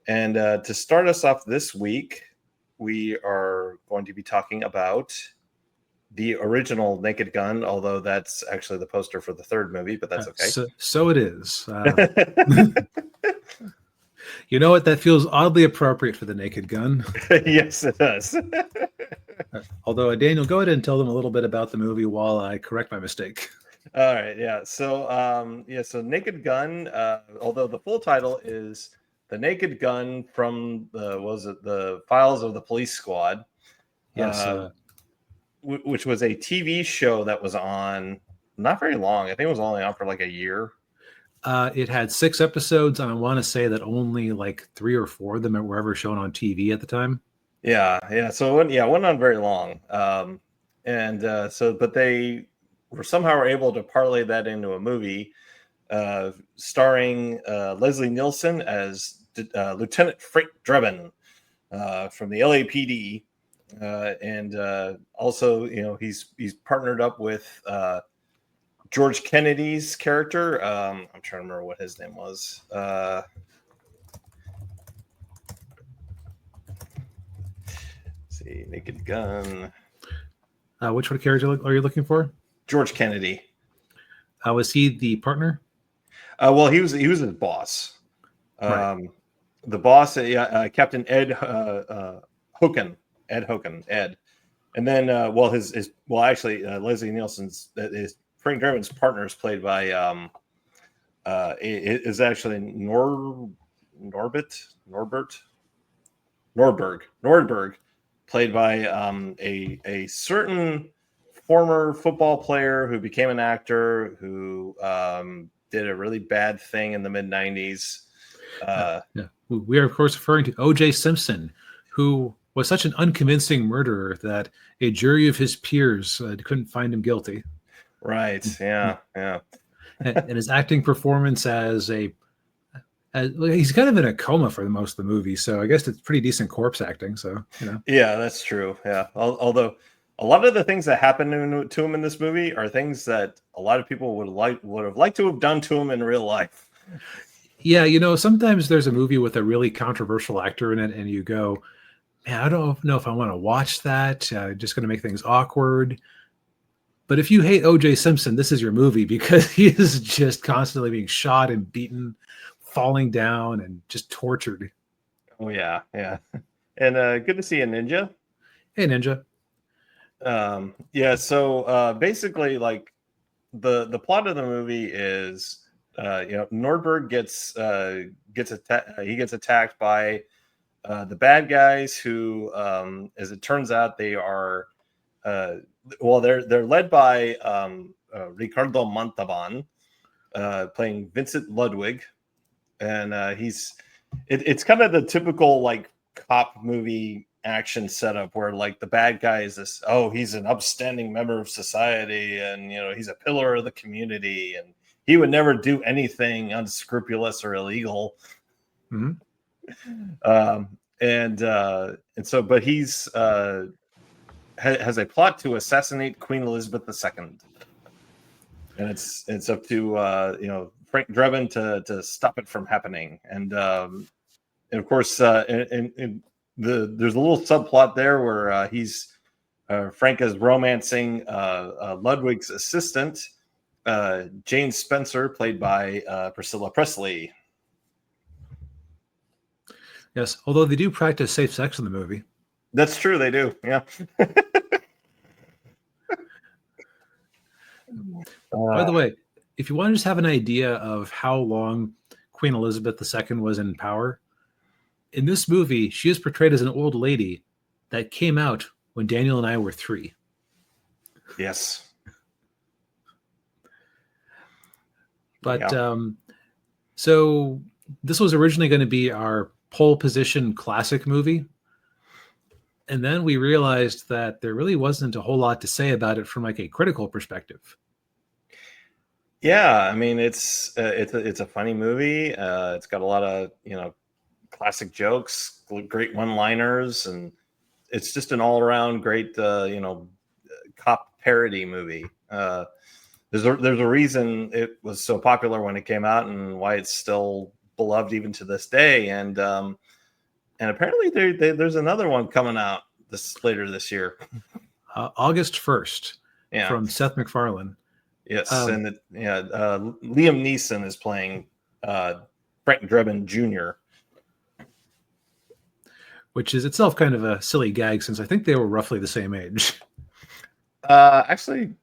And to start us off this week, we are going to be talking about the original Naked Gun, although that's actually the poster for the third movie, but that's okay. So it is. You know what? That feels oddly appropriate for the Naked Gun. Yes, it does. Although, Daniel, go ahead and tell them a little bit about the movie while I correct my mistake. All right, yeah. So Naked Gun, although the full title is The Naked Gun from the Files of the Police Squad. Yes. Which was a TV show that was on not very long. I think it was only on for like a year. It had 6 episodes, and I want to say that only like 3 or 4 of them were ever shown on TV at the time. Yeah. So it went on very long. But they were somehow able to parlay that into a movie starring Leslie Nielsen as Lieutenant Frank Drebin from the LAPD. Also, he's partnered up with George Kennedy's character. I'm trying to remember what his name was. See, Naked Gun. Which one character are you looking for? George Kennedy. Was he the partner? Well, he was his boss. Right. The boss, Captain Ed Hoken. Ed. And then, Leslie Nielsen's Frank Drebin's partner is played by is actually Nordberg, played by a certain former football player who became an actor who did a really bad thing in the mid-90s. We are, of course, referring to O.J. Simpson, who was such an unconvincing murderer that a jury of his peers couldn't find him guilty. Right. Yeah. And his acting performance he's kind of in a coma for most of the movie, so I guess it's pretty decent corpse acting. So Yeah, that's true. Yeah. Although a lot of the things that happen to him in this movie are things that a lot of people would have liked to have done to him in real life. Yeah, sometimes there's a movie with a really controversial actor in it, and you go, man, I don't know if I want to watch that. Just going to make things awkward. But if you hate O.J. Simpson, this is your movie, because he is just constantly being shot and beaten, falling down, and just tortured. Oh, yeah. And good to see you, Ninja. Hey, Ninja. So basically, like, the plot of the movie is, Nordberg gets attacked by the bad guys who, as it turns out, they are they're led by Ricardo Montalban, playing Vincent Ludwig, and it's kind of the typical like cop movie action setup where like the bad guy is he's an upstanding member of society, and he's a pillar of the community, and he would never do anything unscrupulous or illegal. Mm-hmm. But he's has a plot to assassinate Queen Elizabeth II, and it's up to Frank Drebin to stop it from happening. And of course, there's a little subplot there where Frank is romancing Ludwig's assistant, Jane Spencer, played by Priscilla Presley. Yes, although they do practice safe sex in the movie. That's true, they do. Yeah. By the way, if you want to just have an idea of how long Queen Elizabeth II was in power, in this movie, she is portrayed as an old lady that came out when Daniel and I were 3. Yes. But so this was originally going to be our pole position classic movie. And then we realized that there really wasn't a whole lot to say about it from like a critical perspective. Yeah, I mean it's a funny movie. It's got a lot of classic jokes, great one-liners, and it's just an all-around great cop parody movie. There's a reason it was so popular when it came out, and why it's still beloved even to this day. And And apparently there's another one coming out later this year. August 1st, Yeah. from Seth MacFarlane. Yes, and Liam Neeson is playing Frank Drebin Jr., which is itself kind of a silly gag since I think they were roughly the same age. Actually,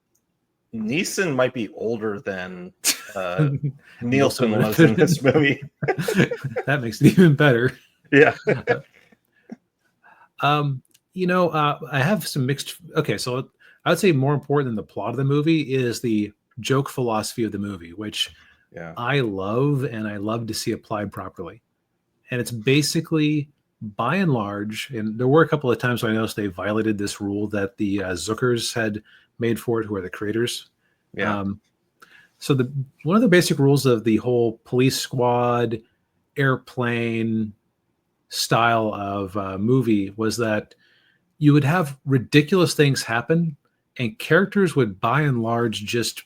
Neeson might be older than Nielsen was in this movie. That makes it even better. Yeah. I have some mixed. Okay, so I would say more important than the plot of the movie is the joke philosophy of the movie, which I love and I love to see applied properly. And it's basically, by and large, and there were a couple of times when I noticed they violated this rule that the Zuckers had made for it, who are the creators. Yeah. So one of the basic rules of the whole police squad, airplane style of movie was that you would have ridiculous things happen, and characters would, by and large, just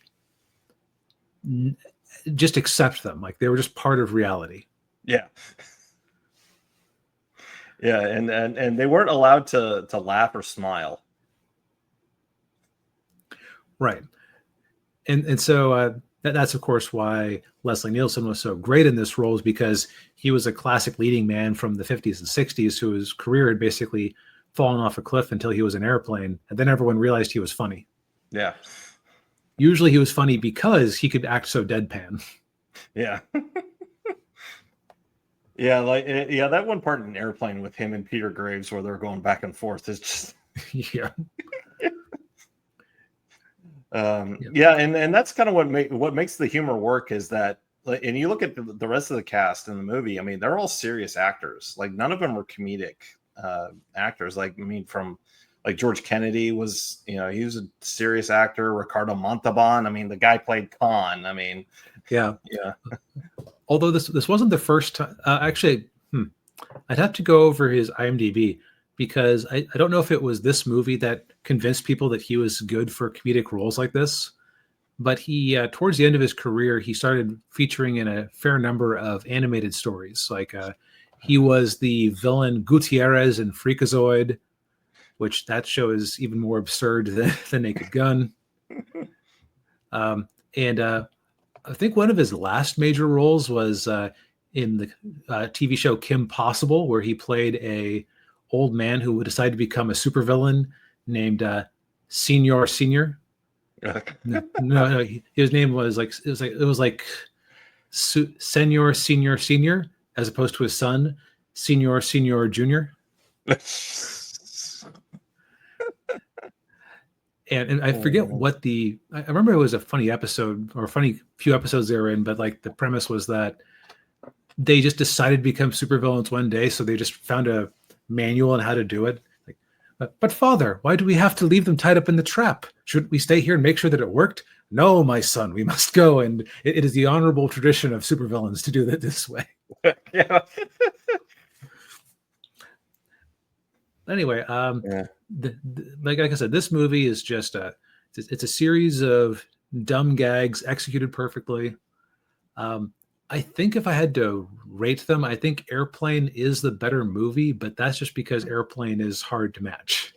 accept them, like they were just part of reality. Yeah. Yeah, and they weren't allowed to laugh or smile. Right. And so that's of course why Leslie Nielsen was so great in this role, is because he was a classic leading man from the 50s and 60s whose career had basically fallen off a cliff until he was an airplane, and then everyone realized he was funny. Yeah. Usually he was funny because he could act so deadpan. Yeah. Yeah, that one part in Airplane with him and Peter Graves where they're going back and forth is just yeah. Yeah, and that's kind of what makes the humor work, is that, and you look at the rest of the cast in the movie, I mean, they're all serious actors. Like, none of them were comedic actors. Like, I mean, from like George Kennedy was, he was a serious actor. Ricardo Montalban, I mean, the guy played Khan. I mean, yeah. Although this wasn't the first time, actually, I'd have to go over his IMDb, because I don't know if it was this movie that convinced people that he was good for comedic roles like this, but he, towards the end of his career, he started featuring in a fair number of animated stories. Like he was the villain Gutierrez in Freakazoid, which that show is even more absurd than The Naked Gun. And I think one of his last major roles was in the TV show Kim Possible, where he played a old man who would decide to become a supervillain named Senior. No, his name was like Senior, as opposed to his son, Senior Junior. And I forget what I remember it was a funny episode, or a funny few episodes they were in, but like the premise was that they just decided to become supervillains one day, so they just found a manual on how to do it. Like, but father, why do we have to leave them tied up in the trap? Should we stay here and make sure that it worked? No, my son, we must go. And it is the honorable tradition of supervillains to do that this way. Yeah. Anyway, like I said, this movie is just it's a series of dumb gags executed perfectly. I think if I had to rate them, I think Airplane is the better movie, but that's just because Airplane is hard to match.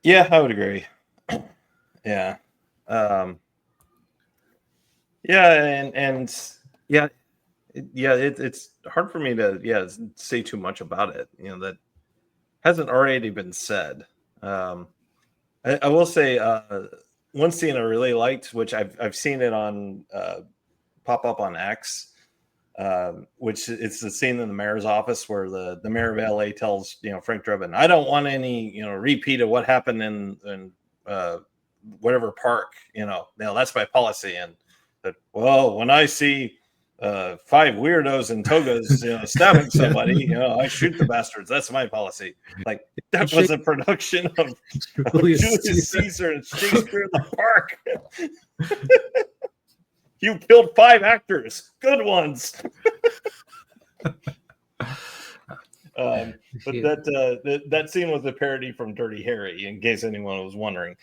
Yeah, I would agree. Yeah. It's hard for me to say too much about it, that hasn't already been said. I will say one scene I really liked, which I've seen it on pop up on X, which it's the scene in the mayor's office where the mayor of LA tells Frank Drebin, I don't want any repeat of what happened in whatever park, that's my policy. And that, well, when I see 5 weirdos in togas stabbing somebody, I shoot the bastards. That's my policy. Like, that was a production of Julius Caesar and Shakespeare in the Park. You killed 5 actors, good ones. But that scene was a parody from Dirty Harry, in case anyone was wondering.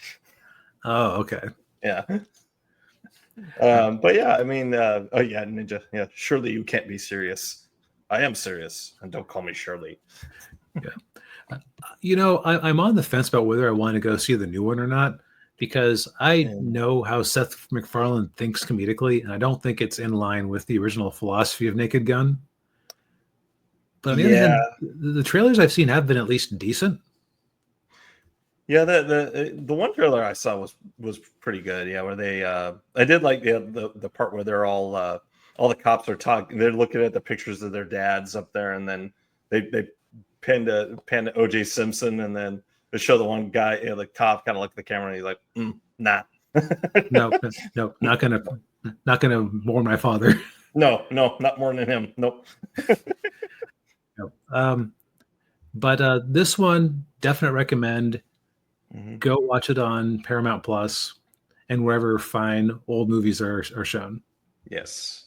Oh, okay. Yeah. But yeah, I mean, Ninja. Yeah, surely you can't be serious. I am serious, and don't call me Shirley. I'm on the fence about whether I want to go see the new one or not, because I And know how Seth MacFarlane thinks comedically, and I don't think it's in line with the original philosophy of Naked Gun. But on the other yeah, hand, the trailers I've seen have been at least decent. yeah, the one trailer I saw was pretty good. Yeah, where they I did like the part where they're all the cops are talking. They're looking at the pictures of their dads up there, and then they panned to OJ Simpson, and then they show the one guy, the cop, kind of look at the camera, and he's like, "Nah, No, not gonna mourn my father. no, not more than him. Nope." No. But this one, definite recommend. Mhm. Go watch it on Paramount Plus and wherever fine old movies are shown. Yes.